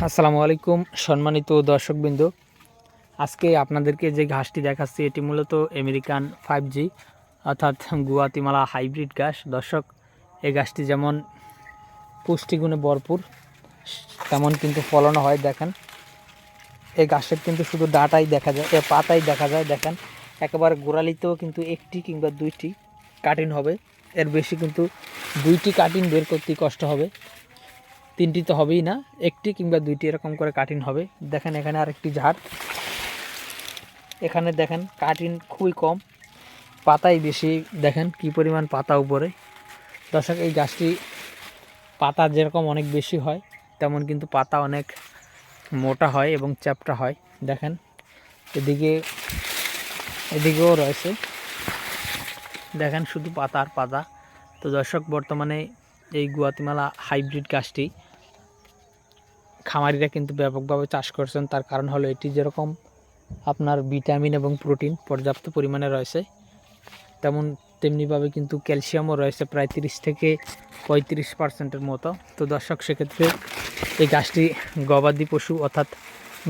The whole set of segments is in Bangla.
আসসালামু আলাইকুম সম্মানিত দর্শকবৃন্দ। আজকে আপনাদেরকে যে ঘাসটি দেখাচ্ছি এটি মূলত আমেরিকান 5G অর্থাৎ গুয়াতিমালা হাইব্রিড ঘাস। দর্শক, এই ঘাসটি যেমন পুষ্টিগুণে ভরপুর তেমন কিন্তু ফলনও হয়। দেখেন, এই ঘাসের কিন্তু শুধু ডাঁটাই দেখা যায়, পাতাই দেখা যায়। দেখেন, একেবারে গোড়ালিতেও কিন্তু একটি কিংবা দুইটি কাটিং হবে, এর বেশি কিন্তু দুইটি কাটিং বের করতে কষ্ট হবে। তিনটি তো হবেই না, একটি কিংবা দুইটি এরকম করে কাটিং হবে। দেখেন, এখানে আরেকটি ঝাড়, এখানে দেখেন কাটিং খুবই কম, পাতাই বেশি। দেখেন কি পরিমাণ পাতা উপরে। দর্শক, এই গাছটি পাতা যেরকম অনেক বেশি হয় তেমন কিন্তু পাতা অনেক মোটা হয় এবং চ্যাপ্টা হয়। দেখেন, এদিকেও রয়েছে, দেখেন শুধু পাতা আর পাতা। তো দর্শক, বর্তমানে এই গুয়াতিমালা হাইব্রিড গাছটি খামারিরা কিন্তু ব্যাপকভাবে চাষ করছেন। তার কারণ হলো এটি যেরকম আপনার ভিটামিন এবং প্রোটিন পর্যাপ্ত পরিমাণে রয়েছে, তেমনিভাবে কিন্তু ক্যালসিয়ামও রয়েছে প্রায় 30 থেকে 35% মতো। তো দর্শক, সেক্ষেত্রে এই গাছটি গবাদি পশু অর্থাৎ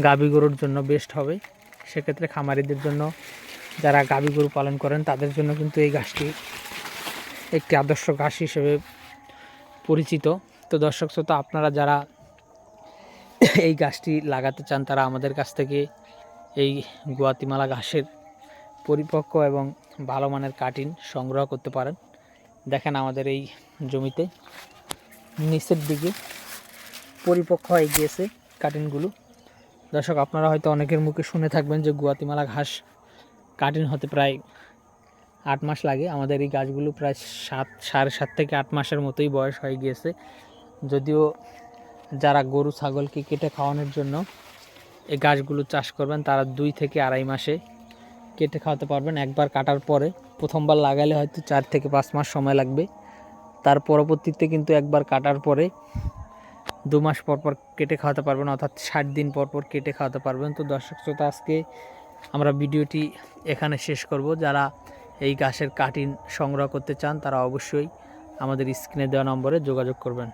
গাভী গরুর জন্য বেস্ট হবে। সেক্ষেত্রে খামারিদের জন্য, যারা গাভী গরু পালন করেন তাদের জন্য কিন্তু এই গাছটি একটি আদর্শ ঘাস হিসেবে পরিচিত। তো দর্শক শ্রোতা, আপনারা যারা এই গাছটি লাগাতে চান তারা আমাদের কাছ থেকে এই গুয়াতিমালা ঘাসের পরিপক্ক এবং ভালো মানের কাটিং সংগ্রহ করতে পারেন। দেখেন, আমাদের এই জমিতে নিচের দিকে পরিপক্ক হয়ে গিয়েছে কাটিংগুলো। দর্শক, আপনারা হয়তো অনেকের মুখে শুনে থাকবেন যে গুয়াতিমালা ঘাস কাটিং হতে প্রায় 8 মাস লাগে। আমাদের এই গাছগুলো প্রায় 7.5 থেকে 8 মাসের মতোই বয়স হয়ে গিয়েছে। যদিও যারা গরু ছাগলকে কেটে খাওয়ানোর জন্য এই গাছগুলো চাষ করবেন তারা 2 থেকে 2.5 মাসে কেটে খাওয়াতে পারবেন। একবার কাটার পরে, প্রথমবার লাগালে হয়তো 4 থেকে 5 মাস সময় লাগবে। তার পরবর্তীতে কিন্তু একবার কাটার পরে 2 মাস পর পর কেটে খাওয়াতে পারবেন, অর্থাৎ 60 দিন পর পর কেটে খাওয়াতে পারবেন। তো দর্শক শ্রোতা, আজকে আমরা ভিডিওটি এখানে শেষ করব। যারা এই ঘাসের কাটিং সংগ্রহ করতে চান তারা অবশ্যই আমাদের স্ক্রিনে দেওয়া নম্বরে যোগাযোগ করবেন।